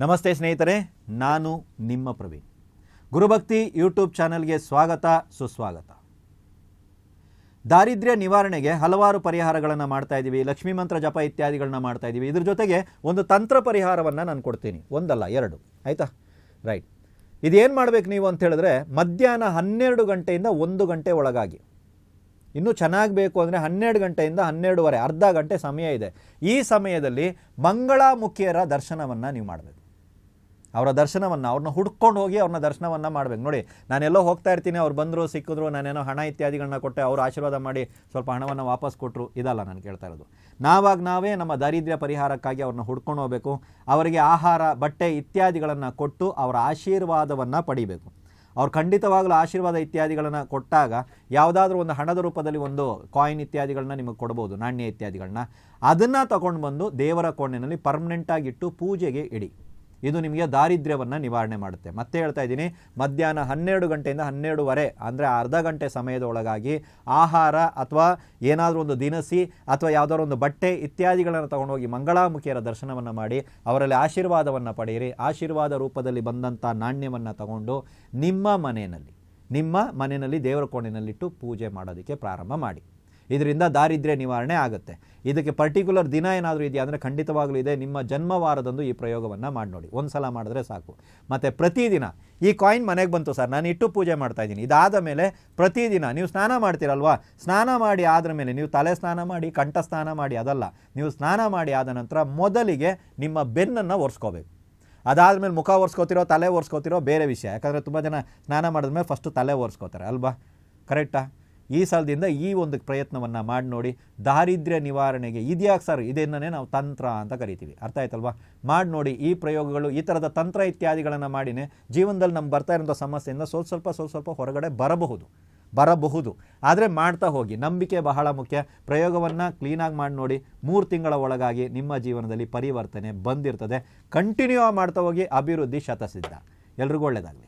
ನಮಸ್ತೆ ಸ್ನೇಹಿತರೆ, ನಾನು ನಿಮ್ಮ ಪ್ರವೀಣ್. ಗುರುಭಕ್ತಿ ಯೂಟ್ಯೂಬ್ ಚಾನೆಲ್ಗೆ ಸ್ವಾಗತ, ಸುಸ್ವಾಗತ. ದಾರಿದ್ರ್ಯ ನಿವಾರಣೆಗೆ ಹಲವಾರು ಪರಿಹಾರಗಳನ್ನು ಮಾಡ್ತಾ ಇದ್ದೀವಿ. ಲಕ್ಷ್ಮೀ ಮಂತ್ರ ಜಪ ಇತ್ಯಾದಿಗಳನ್ನ ಮಾಡ್ತಾ ಇದ್ದೀವಿ. ಇದ್ರ ಜೊತೆಗೆ ಒಂದು ತಂತ್ರ ಪರಿಹಾರವನ್ನು ನಾನು ಕೊಡ್ತೀನಿ. ಒಂದಲ್ಲ, ಎರಡು. ಆಯಿತಾ? ರೈಟ್. ಇದೇನು ಮಾಡಬೇಕು ನೀವು ಅಂತ ಹೇಳಿದ್ರೆ, ಮಧ್ಯಾಹ್ನ 12 ಗಂಟೆಯಿಂದ 1 ಗಂಟೆ ಒಳಗಾಗಿ, ಇನ್ನೂ ಚೆನ್ನಾಗಿ ಬೇಕು ಅಂದರೆ 12 ಗಂಟೆಯಿಂದ 12:30, ಅರ್ಧ ಗಂಟೆ ಸಮಯ ಇದೆ. ಈ ಸಮಯದಲ್ಲಿ ಮಂಗಳಾಮುಖಿಯರ ದರ್ಶನವನ್ನು ನೀವು ಮಾಡಬೇಕು. ಅವರ ದರ್ಶನವನ್ನು, ಅವ್ರನ್ನ ಹುಡ್ಕೊಂಡು ಹೋಗಿ ಅವ್ರನ್ನ ದರ್ಶನವನ್ನು ಮಾಡಬೇಕು. ನೋಡಿ, ನಾನೆಲ್ಲೋ ಹೋಗ್ತಾ ಇರ್ತೀನಿ, ಅವ್ರು ಬಂದರು, ಸಿಕ್ಕಿದ್ರು, ನಾನೇನೋ ಹಣ ಇತ್ಯಾದಿಗಳನ್ನ ಕೊಟ್ಟೆ, ಅವ್ರು ಆಶೀರ್ವಾದ ಮಾಡಿ ಸ್ವಲ್ಪ ಹಣವನ್ನು ವಾಪಸ್ ಕೊಟ್ಟರು, ಇದಲ್ಲ ನಾನು ಕೇಳ್ತಾ ಇರೋದು. ನಾವೇ ನಮ್ಮ ದಾರಿದ್ರ್ಯ ಪರಿಹಾರಕ್ಕಾಗಿ ಅವ್ರನ್ನ ಹುಡ್ಕೊಂಡು ಹೋಗಬೇಕು. ಅವರಿಗೆ ಆಹಾರ, ಬಟ್ಟೆ ಇತ್ಯಾದಿಗಳನ್ನು ಕೊಟ್ಟು ಅವರ ಆಶೀರ್ವಾದವನ್ನು ಪಡಿಬೇಕು. ಅವ್ರು ಖಂಡಿತವಾಗಲೂ ಆಶೀರ್ವಾದ ಇತ್ಯಾದಿಗಳನ್ನು ಕೊಟ್ಟಾಗ ಯಾವುದಾದ್ರೂ ಒಂದು ಹಣದ ರೂಪದಲ್ಲಿ ಒಂದು ಕಾಯಿನ್ ಇತ್ಯಾದಿಗಳನ್ನ ನಿಮಗೆ ಕೊಡ್ಬೋದು, ನಾಣ್ಯ ಇತ್ಯಾದಿಗಳನ್ನ. ಅದನ್ನು ತಗೊಂಡು ಬಂದು ದೇವರ ಕೋಣೆಯಲ್ಲಿ ಪರ್ಮನೆಂಟಾಗಿಟ್ಟು ಪೂಜೆಗೆ ಇಡಿ. ಇದು ನಿಮಗೆ ದಾರಿದ್ರ್ಯವನ್ನು ನಿವಾರಣೆ ಮಾಡುತ್ತೆ. ಮತ್ತೆ ಹೇಳ್ತಾ ಇದ್ದೀನಿ, ಮಧ್ಯಾಹ್ನ 12 ಗಂಟೆಯಿಂದ 12:30 ಅಂದರೆ ಅರ್ಧ ಗಂಟೆ ಸಮಯದ ಒಳಗಾಗಿ ಆಹಾರ ಅಥವಾ ಏನಾದರೂ ಒಂದು ದಿನಸಿ ಅಥವಾ ಯಾವುದಾದ್ರು ಒಂದು ಬಟ್ಟೆ ಇತ್ಯಾದಿಗಳನ್ನು ತಗೊಂಡೋಗಿ ಮಂಗಳಾಮುಖಿಯರ ದರ್ಶನವನ್ನು ಮಾಡಿ ಅವರಲ್ಲಿ ಆಶೀರ್ವಾದವನ್ನು ಪಡೆಯಿರಿ. ಆಶೀರ್ವಾದ ರೂಪದಲ್ಲಿ ಬಂದಂಥ ನಾಣ್ಯವನ್ನು ತಗೊಂಡು ನಿಮ್ಮ ಮನೆಯಲ್ಲಿ ದೇವರ ಕೋಣೆಯಲ್ಲಿಟ್ಟು ಪೂಜೆ ಮಾಡೋದಕ್ಕೆ ಪ್ರಾರಂಭ ಮಾಡಿ. ಇದರಿಂದ ದಾರಿದ್ರ್ಯ ನಿವಾರಣೆ ಆಗುತ್ತೆ. ಇದಕ್ಕೆ ಪರ್ಟಿಕ್ಯುಲರ್ ದಿನ ಏನಾದರೂ ಇದೆಯಾ ಅಂದರೆ ಖಂಡಿತವಾಗಲೂ ಇದೆ. ನಿಮ್ಮ ಜನ್ಮವಾರದಂದು ಈ ಪ್ರಯೋಗವನ್ನು ಮಾಡಿ ನೋಡಿ. ಒಂದು ಸಲ ಮಾಡಿದ್ರೆ ಸಾಕು. ಮತ್ತು ಪ್ರತಿದಿನ ಈ ಕಾಯಿನ್ ಮನೆಗೆ ಬಂತು ಸರ್, ನಾನು ಇಟ್ಟು ಪೂಜೆ ಮಾಡ್ತಾ ಇದ್ದೀನಿ, ಇದಾದ ಮೇಲೆ ಪ್ರತಿದಿನ ನೀವು ಸ್ನಾನ ಮಾಡ್ತೀರಲ್ವಾ, ಸ್ನಾನ ಮಾಡಿ ಆದ ಮೇಲೆ ನೀವು ತಲೆ ಸ್ನಾನ ಮಾಡಿ, ಕಂಠ ಸ್ನಾನ ಮಾಡಿ, ಅದಲ್ಲ, ನೀವು ಸ್ನಾನ ಮಾಡಿ ಆದ ನಂತರ ಮೊದಲಿಗೆ ನಿಮ್ಮ ಬೆನ್ನನ್ನು ಒರೆಸ್ಕೋಬೇಕು. ಅದಾದಮೇಲೆ ಮುಖ ಒರೆಸ್ಕೋತಿರೋ ತಲೆ ಒರೆಸ್ಕೋತಿರೋ ಬೇರೆ ವಿಷಯ. ಯಾಕಂದರೆ ತುಂಬ ಜನ ಸ್ನಾನ ಮಾಡಿದ್ಮೇಲೆ ಫಸ್ಟು ತಲೆ ಒರೆಸ್ಕೋತಾರೆ ಅಲ್ವಾ? ಕರೆಕ್ಟಾ? ಈ ಸಲದಿಂದ ಈ ಒಂದು ಪ್ರಯತ್ನವನ್ನು ಮಾಡಿ ನೋಡಿ. ದಾರಿದ್ರ್ಯ ನಿವಾರಣೆಗೆ ಇದ್ಯಾಕೆ ಸರ್, ಇದನ್ನೇ ನಾವು ತಂತ್ರ ಅಂತ ಕರಿತೀವಿ. ಅರ್ಥ ಆಯ್ತಲ್ವಾ? ಮಾಡಿ ನೋಡಿ. ಈ ಪ್ರಯೋಗಗಳು, ಈ ಥರದ ತಂತ್ರ ಇತ್ಯಾದಿಗಳನ್ನು ಮಾಡಿನೇ ಜೀವನದಲ್ಲಿ ನಮ್ಗೆ ಬರ್ತಾ ಇರೋಂಥ ಸಮಸ್ಯೆಯಿಂದ ಸ್ವಲ್ಪ ಹೊರಗಡೆ ಬರಬಹುದು. ಆದರೆ ಮಾಡ್ತಾ ಹೋಗಿ. ನಂಬಿಕೆ ಬಹಳ ಮುಖ್ಯ. ಪ್ರಯೋಗವನ್ನು ಕ್ಲೀನಾಗಿ ಮಾಡಿ ನೋಡಿ. 3 ತಿಂಗಳ ಒಳಗಾಗಿ ನಿಮ್ಮ ಜೀವನದಲ್ಲಿ ಪರಿವರ್ತನೆ ಬಂದಿರ್ತದೆ. ಕಂಟಿನ್ಯೂ ಮಾಡ್ತಾ ಹೋಗಿ. ಅಭಿವೃದ್ಧಿ ಶತಸಿದ್ಧ. ಎಲ್ರಿಗೂ ಒಳ್ಳೆಯದಾಗಲಿ.